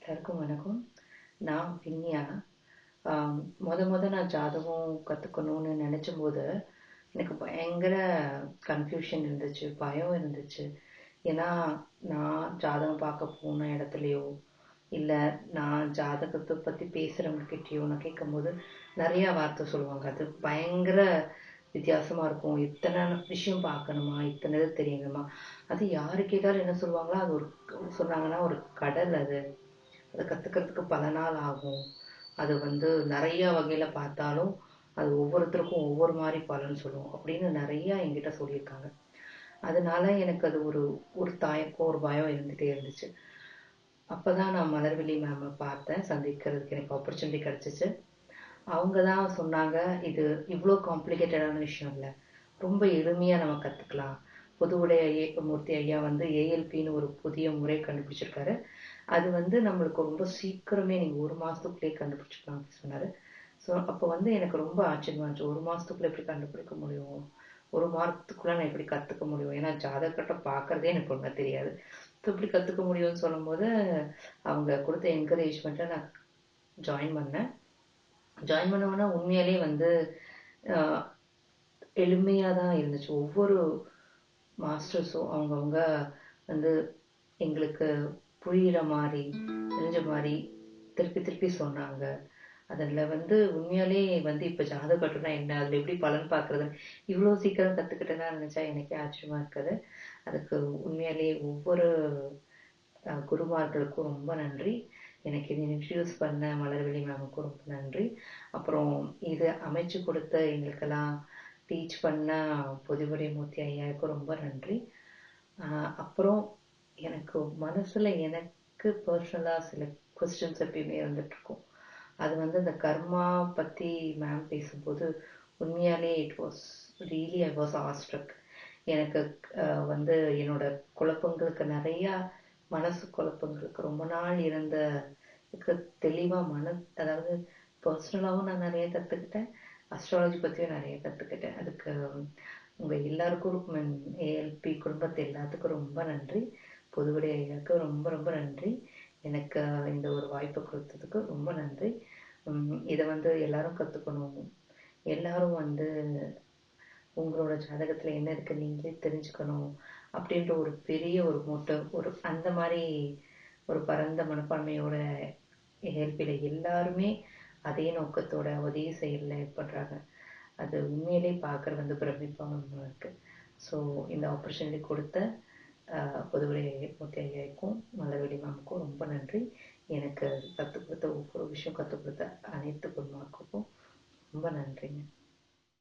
எல்லாருக்கும் வணக்கம். நான் வின்யா. ஆம், மொத நான் ஜாதகம் கற்றுக்கணும்னு நினச்சும்போது எனக்கு பயங்கர கன்ஃபியூஷன் இருந்துச்சு, பயம் இருந்துச்சு. ஏன்னா நான் ஜாதகம் பார்க்க போன இடத்துலையோ இல்லை நான் ஜாதகத்தை பற்றி பேசுகிறவங்கக்கிட்டேயோ நான் கேட்கும்போது நிறையா வார்த்தை சொல்லுவாங்க. அது பயங்கர வித்தியாசமாக இருக்கும். இத்தனை விஷயம் பார்க்கணுமா, இத்தனை இது தெரியணுமா. அது யாரு கேட்டாலும் என்ன சொல்லுவாங்களோ அது ஒரு சொன்னாங்கன்னா ஒரு கடல் அது. அதை கற்றுக்கிறதுக்கு பல நாள் ஆகும். அது நிறைய வகையில் பார்த்தாலும் அது ஒவ்வொருத்தருக்கும் ஒவ்வொரு மாதிரி பலன் சொல்லும் அப்படின்னு நிறையா என்கிட்ட சொல்லியிருக்காங்க. அதனால எனக்கு அது ஒரு ஒரு தாயக்கம், ஒரு பயம் இருந்துகிட்டே இருந்துச்சு. அப்போ தான் நான் மலர்விழி மேமை பார்த்தேன், சந்திக்கிறதுக்கு எனக்கு ஆப்பர்ச்சுனிட்டி கிடச்சிச்சு. அவங்க தான் சொன்னாங்க, இது இவ்வளோ காம்ப்ளிகேட்டடான விஷயம் இல்லை, ரொம்ப எளிமையாக நம்ம கற்றுக்கலாம். புதுவுடை மூர்த்தி ஐயா ஏஎல்பின்னு ஒரு புதிய முறை கண்டுபிடிச்சிருக்காரு. அது நம்மளுக்கு ரொம்ப சீக்கிரமே நீங்கள் ஒரு மாதத்துக்குள்ளேயே கண்டுபிடிச்சிக்கலாம் அப்படின்னு சொன்னார். ஸோ அப்போ எனக்கு ரொம்ப ஆச்சரியமா இருந்துச்சு. ஒரு மாதத்துக்குள்ளே எப்படி கண்டுபிடிக்க முடியும், ஒரு மாதத்துக்குள்ளே நான் எப்படி கற்றுக்க முடியும், ஏன்னா ஜாதகத்தை பார்க்குறதே எனக்கு ஒன்றும் தெரியாது. ஸோ இப்படி கற்றுக்க முடியும்னு சொல்லும்போது அவங்க கொடுத்த என்கரேஜ்மெண்ட்டை நான் ஜாயின் பண்ணேன். ஜாயின் பண்ணோன்னா உண்மையாலே எளிமையாக தான் இருந்துச்சு. ஒவ்வொரு மாஸ்டர்ஸும் அவங்கவுங்க வந்து எங்களுக்கு புரிகிற மாதிரி தெரிஞ்ச மாதிரி திருப்பி திருப்பி சொன்னாங்க. அதில் உண்மையாலே இப்போ ஜாதகம்னா என்ன, அதில் எப்படி பலன் பார்க்குறது, இவ்வளோ சீக்கிரம் கற்றுக்கிட்டேன்னா நினச்சா எனக்கே ஆச்சரியமாக இருக்குது. அதுக்கு உண்மையாலே ஒவ்வொரு குருமார்களுக்கும் ரொம்ப நன்றி. எனக்கு இதை இன்ட்ரடியூஸ் பண்ண மலர்விழி மேமுக்கும் ரொம்ப நன்றி. அப்புறம் இது அமைச்சு கொடுத்த எங்களுக்கெல்லாம் டீச் பண்ண புதுவுடை மூர்த்தி ஐயாவுக்கும் ரொம்ப நன்றி. அப்புறம் எனக்கு மனசில் எனக்கு பர்சனலாக சில கொஸ்டின்ஸ் எப்பயுமே இருந்துகிட்ருக்கும். அது இந்த கர்மா பற்றி மேம் பேசும்போது உண்மையாலே it was really I was awestruck. எனக்கு என்னோட குழப்பங்களுக்கு நிறையா மனசு குழப்பங்களுக்கு ரொம்ப நாள் இருந்ததுக்கு தெளிவாக அதாவது பர்சனலாகவும் நான் நிறைய கற்றுக்கிட்டேன், அஸ்ட்ராலஜி பற்றியும் நிறைய கற்றுக்கிட்டேன். அதுக்கு உங்கள் எல்லாருக்கும் ஏஎல்பி குடும்பத்தை எல்லாத்துக்கும் ரொம்ப நன்றி. புதுவுடை ஐயாவுக்கு ரொம்ப ரொம்ப நன்றி. எனக்கு இந்த ஒரு வாய்ப்பை கொடுத்ததுக்கு ரொம்ப நன்றி. இதை எல்லாரும் கற்றுக்கணும். எல்லாரும் உங்களோட ஜாதகத்தில் என்ன இருக்குது நீங்களே தெரிஞ்சுக்கணும் அப்படின்ற ஒரு பெரிய ஒரு மோட்டிவ், ஒரு அந்த மாதிரி ஒரு பரந்த மனப்பான்மையோட ஏஎல்பியில் எல்லாருமே அதே நோக்கத்தோட அதே செயலில் ஏற்படுறாங்க. அது உண்மையிலே பார்க்குற பிரமிப்பாக இருக்குது. ஸோ இந்த ஆப்பர்ச்சுனிட்டி கொடுத்த புதுவுடை மூர்த்தி ஐயாவுக்கும் மலர்விழி மேமுக்கும் ரொம்ப நன்றி. எனக்கு கற்றுக் கொடுத்த ஒவ்வொரு விஷயம் கற்றுக் கொடுத்த அனைத்து குருமார்களுக்கும் ரொம்ப நன்றிங்க.